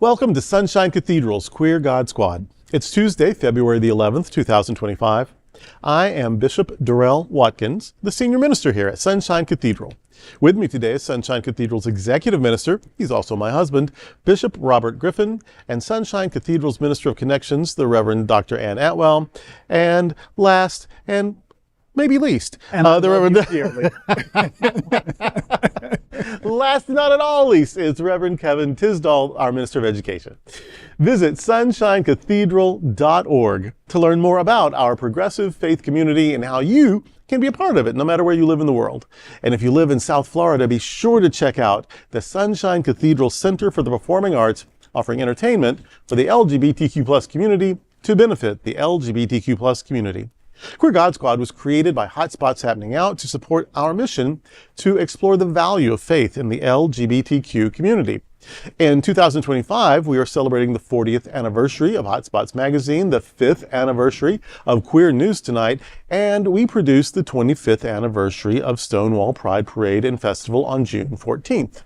Welcome to Sunshine Cathedral's Queer God Squad. It's Tuesday, February the 11th, 2025. I am Bishop Darrell Watkins, the Senior Minister here at Sunshine Cathedral. With me today is Sunshine Cathedral's Executive Minister, he's also my husband, Bishop Robert Griffin, and Sunshine Cathedral's Minister of Connections, the Reverend Dr. Ann Atwell, and last and maybe least, the Reverend. Last but not at all least is Reverend Kevin Tisdall, our Minister of Education. Visit sunshinecathedral.org to learn more about our progressive faith community and how you can be a part of it no matter where you live in the world. And if you live in South Florida, be sure to check out the Sunshine Cathedral Center for the Performing Arts, offering entertainment for the LGBTQ plus community to benefit the LGBTQ plus community. Queer God Squad was created by Hotspots Happening Out to support our mission to explore the value of faith in the LGBTQ community. In 2025, we are celebrating the 40th anniversary of Hotspots Magazine, the 5th anniversary of Queer News Tonight, and we produced the 25th anniversary of Stonewall Pride Parade and Festival on June 14th.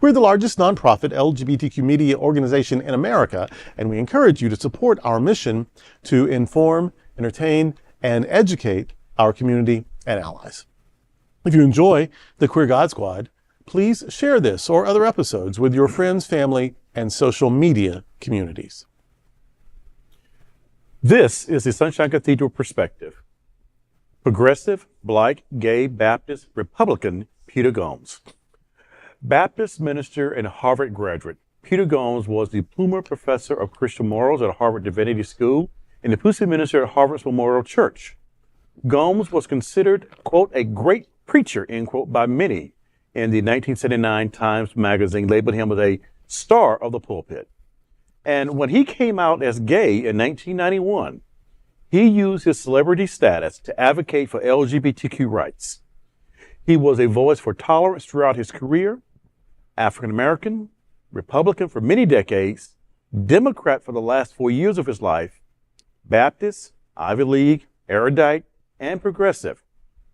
We're the largest nonprofit LGBTQ media organization in America, and we encourage you to support our mission to inform, entertain, and educate our community and allies. If you enjoy the Queer God Squad, please share this or other episodes with your friends, family, and social media communities. This is the Sunshine Cathedral Perspective. Progressive, Black, Gay, Baptist, Republican, Peter Gomes. Baptist minister and Harvard graduate, Peter Gomes was the Plummer Professor of Christian Morals at Harvard Divinity School and the Pusey Minister at Harvard's Memorial Church. Gomes was considered, quote, a great preacher, end quote, by many, in the 1979 Times magazine labeled him as a star of the pulpit. And when he came out as gay in 1991, he used his celebrity status to advocate for LGBTQ rights. He was a voice for tolerance throughout his career, African American, Republican for many decades, Democrat for the last 4 years of his life, Baptist, Ivy League, erudite, and progressive.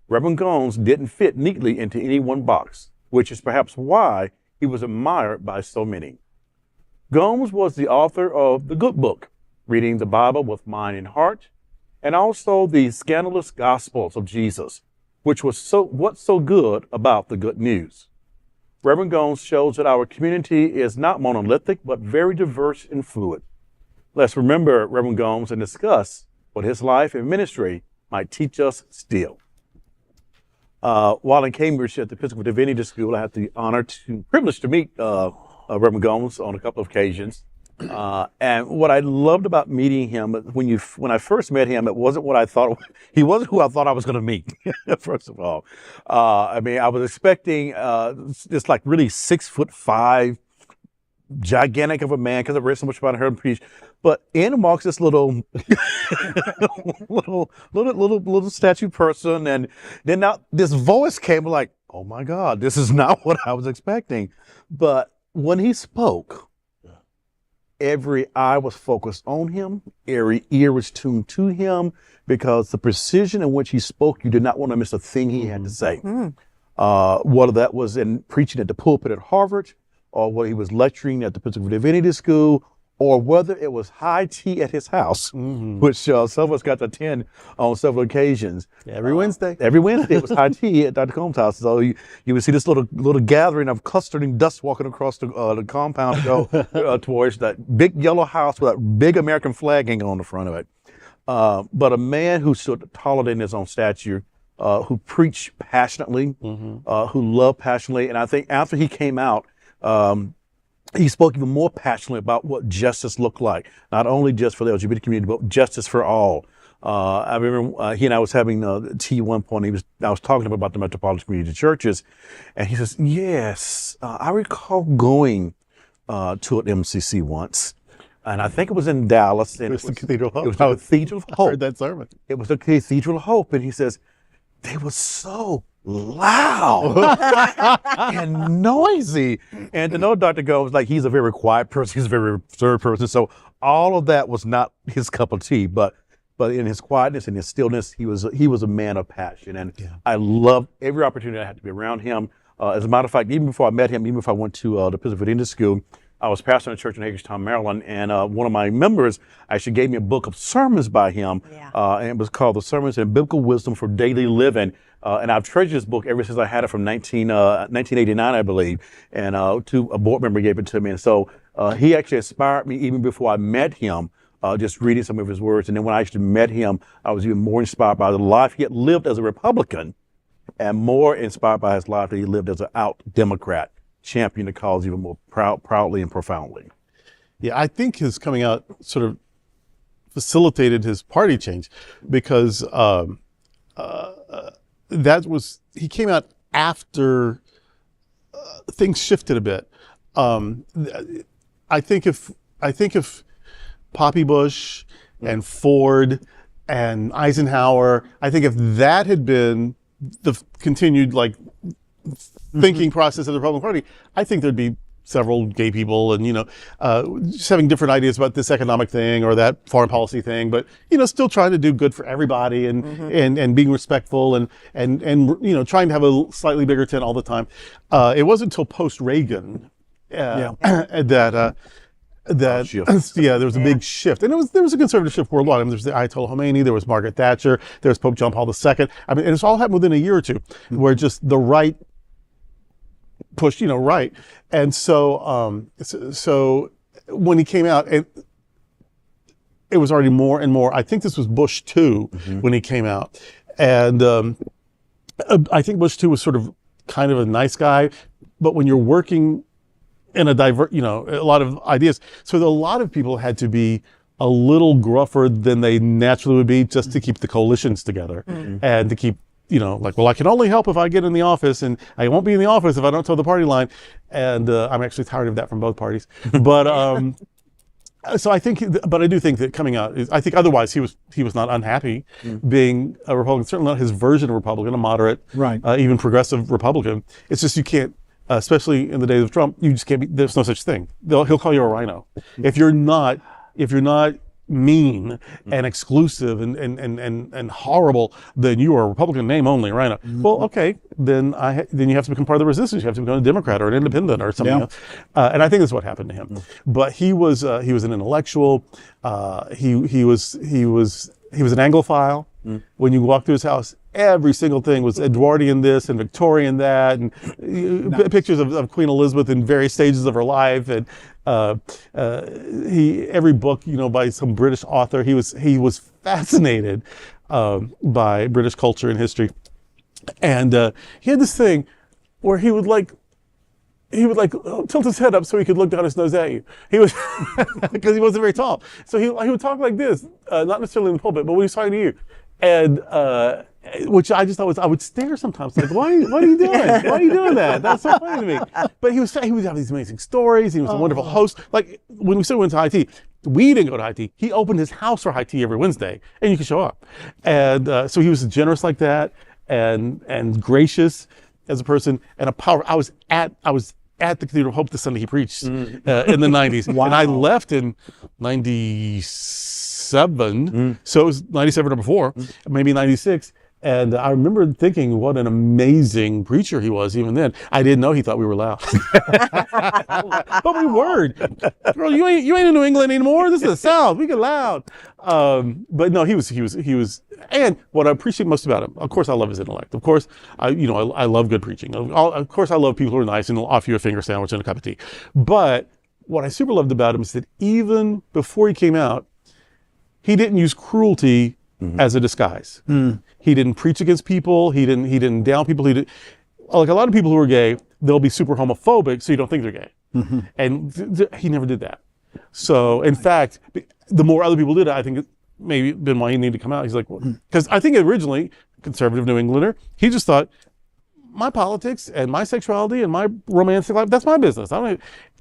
Reverend Gomes didn't fit neatly into any one box, which is perhaps why he was admired by so many. Gomes was the author of The Good Book, Reading the Bible with Mind and Heart, and also the Scandalous Gospel of Jesus, which was what's so good about the good news. Reverend Gomes shows that our community is not monolithic, but very diverse and fluid. Let's remember Reverend Gomes and discuss what his life and ministry might teach us still. While in Cambridge at the Episcopal Divinity School, I had the privilege to meet Reverend Gomes on a couple of occasions. And what I loved about meeting him, when I first met him, it wasn't what I thought. He wasn't who I thought I was going to meet, first of all. I was expecting this like really 6'5", gigantic of a man, because I read so much about him preach. But in walks this little statue person, and then now this voice came like, oh my God, this is not what I was expecting. But when he spoke, every eye was focused on him, every ear was tuned to him, because the precision in which he spoke, you did not want to miss a thing he had to say. Whether that was in preaching at the pulpit at Harvard, or whether he was lecturing at the Episcopal Divinity School, or whether it was high tea at his house, which some of us got to attend on several occasions. Every Wednesday. Every Wednesday it was high tea at Dr. Gomes' house. So you would see this little gathering of custard and dust walking across the compound to go towards that big yellow house with that big American flag hanging on the front of it. But a man who stood taller than his own stature, who preached passionately, who loved passionately. And I think after he came out, he spoke even more passionately about what justice looked like, not only just for the LGBT community, but justice for all. I remember he and I was having tea at one point. I was talking to him about the Metropolitan Community Churches, and he says, yes, I recall going to an MCC once, and I think it was in Dallas. And it was the Cathedral of Hope. It was the Cathedral of Hope. I heard that sermon. It was the Cathedral of Hope, and he says, they were so loud and noisy. And to know Dr. Gomes, like, he's a very quiet person, he's a very reserved person. So all of that was not his cup of tea, but in his quietness and his stillness, he was a man of passion. And I loved every opportunity I had to be around him. As a matter of fact, even before I met him, even if I went to the Episcopal Divinity School, I was pastoring a church in Hagerstown, Maryland, and one of my members actually gave me a book of sermons by him, and it was called The Sermons and Biblical Wisdom for Daily Living. And I've treasured this book ever since I had it from 1989, I believe, and a board member gave it to me. And so he actually inspired me even before I met him, just reading some of his words. And then when I actually met him, I was even more inspired by the life he had lived as a Republican, and more inspired by his life that he lived as an out Democrat, championing the cause even more proudly and profoundly. Yeah, I think his coming out sort of facilitated his party change, because he came out after things shifted a bit. I think if Poppy Bush and Ford and Eisenhower, I think if that had been the continued thinking process of the Republican Party, I think there'd be several gay people and, just having different ideas about this economic thing or that foreign policy thing, but, still trying to do good for everybody and being respectful and trying to have a slightly bigger tent all the time. It wasn't until post-Reagan that there was a big shift, and there was a conservative shift worldwide. I mean, there was the Ayatollah Khomeini, there was Margaret Thatcher, there was Pope John Paul II. I mean, and it's all happened within a year or two, where just the right pushed, right, and so when he came out, it was already more and more. I think this was Bush 2 when he came out, and I think Bush 2 was sort of kind of a nice guy, but when you're working in a lot of ideas. So a lot of people had to be a little gruffer than they naturally would be just to keep the coalitions together and to keep, I can only help if I get in the office, and I won't be in the office if I don't toe the party line. And I'm actually tired of that from both parties. But so I do think that coming out I think otherwise he was not unhappy being a Republican, certainly not his version of Republican, a moderate, even progressive Republican. It's just you can't, especially in the days of Trump, you just can't be, there's no such thing. He'll call you a rhino. If you're not mean and exclusive and horrible, then you are a Republican name only, rhino. Well, okay, then you have to become part of the resistance. You have to become a Democrat or an independent or something else. And I think that's what happened to him. But he was an intellectual. He was an Anglophile. When you walk through his house, every single thing was Edwardian this and Victorian that, and pictures of Queen Elizabeth in various stages of her life, and every book by some British author. He was fascinated by British culture and history, and he had this thing where he would tilt his head up so he could look down his nose at you. He was because he wasn't very tall, so he would talk like this, not necessarily in the pulpit, but when he was talking to you. And which I just thought I would stare sometimes, like, what are you doing? Why are you doing that? That's so funny to me. But he would have these amazing stories. He was a wonderful host. Like when we went to high tea, we didn't go to high tea. He opened his house for high tea every Wednesday, and you could show up. And so he was generous like that, and gracious as a person, and a power. I was at the Cathedral of Hope the Sunday he preached in the 90s. Wow. And I left in 97, so it was 97 or before, maybe 96. And I remember thinking what an amazing preacher he was even then. I didn't know he thought we were loud. But we were. Girl, you ain't in New England anymore. This is the South. We get loud. But no, he was, and what I appreciate most about him, of course I love his intellect. Of course, I love good preaching. Of course I love people who are nice and will offer you a finger sandwich and a cup of tea. But what I super loved about him is that even before he came out, he didn't use cruelty as a disguise. He didn't preach against people. He didn't down people. Like a lot of people who are gay, they'll be super homophobic, so you don't think they're gay. And he never did that. So in fact, the more other people did it, I think it maybe been why he needed to come out. He's like, because I think originally, conservative New Englander, he just thought, my politics and my sexuality and my romantic life, that's my business.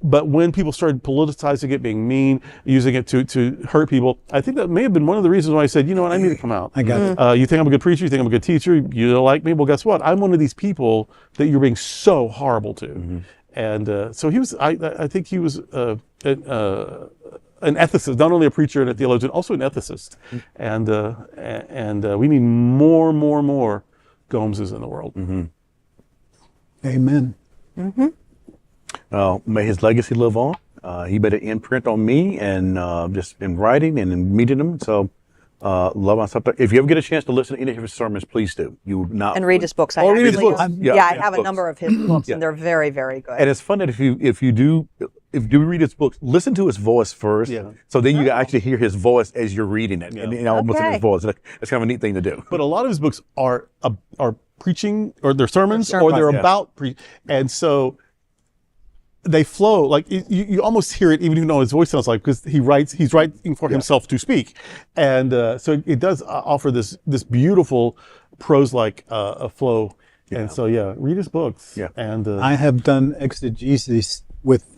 But when people started politicizing it, being mean, using it to hurt people, I think that may have been one of the reasons why I said, I need to come out. I got it. You think I'm a good preacher? You think I'm a good teacher? You don't like me? Well, guess what? I'm one of these people that you're being so horrible to. And so he was, I think he was an ethicist, not only a preacher and a theologian, also an ethicist. And we need more Gomeses in the world. Amen. May his legacy live on. He made an imprint on me, and just in writing and in meeting him. So, love on something. If you ever get a chance to listen to any of his sermons, please do. You will not And read his books. read his books. I have a number of his books, and they're very, very good. And it's fun that if you do read his books, listen to his voice first. Yeah. So then you actually hear his voice as you're reading it, and almost in his voice. That's kind of a neat thing to do. But a lot of his books are preaching, or they're sermons, or they're about and so they flow like you almost hear it, even though his voice sounds like, because he's writing for himself to speak, and so it does offer this beautiful prose-like flow. And so read his books. Yeah. And I have done exegesis with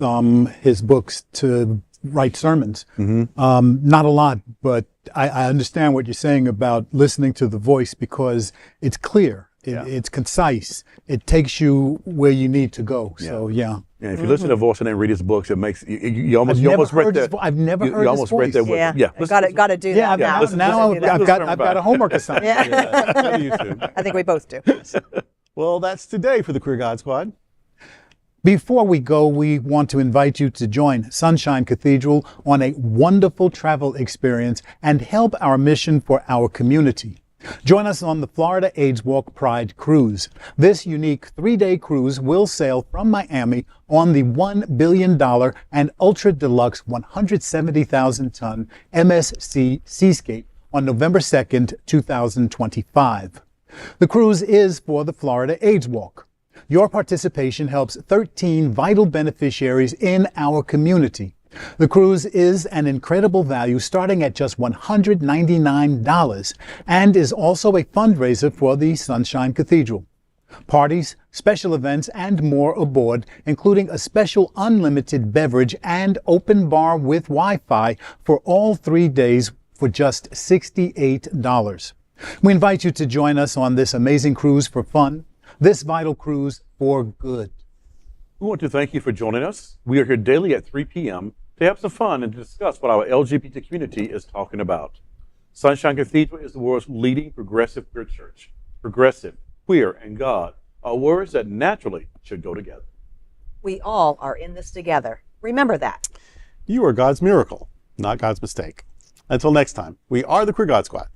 his books to write sermons. Not a lot, but I understand what you're saying about listening to the voice, because it's clear, it's concise, it takes you where you need to go. So Yeah, if you listen to the voice and then read his books, it makes you almost read that. I've never heard his voice. Got to do that now. Now I've got a homework assignment. I think we both do. Well, that's today for the Queer God Squad. Before we go, we want to invite you to join Sunshine Cathedral on a wonderful travel experience and help our mission for our community. Join us on the Florida AIDS Walk Pride Cruise. This unique 3-day cruise will sail from Miami on the $1 billion and ultra deluxe 170,000-ton MSC Seascape on November 2nd, 2025. The cruise is for the Florida AIDS Walk. Your participation helps 13 vital beneficiaries in our community. The cruise is an incredible value, starting at just $199, and is also a fundraiser for the Sunshine Cathedral. Parties, special events, and more aboard, including a special unlimited beverage and open bar with Wi-Fi for all 3 days for just $68. We invite you to join us on this amazing cruise for fun, this vital cruise for good. We want to thank you for joining us. We are here daily at 3 p.m. to have some fun and to discuss what our LGBT community is talking about. Sunshine Cathedral is the world's leading progressive queer church. Progressive, queer, and God are words that naturally should go together. We all are in this together. Remember that. You are God's miracle, not God's mistake. Until next time, we are the Queer God Squad.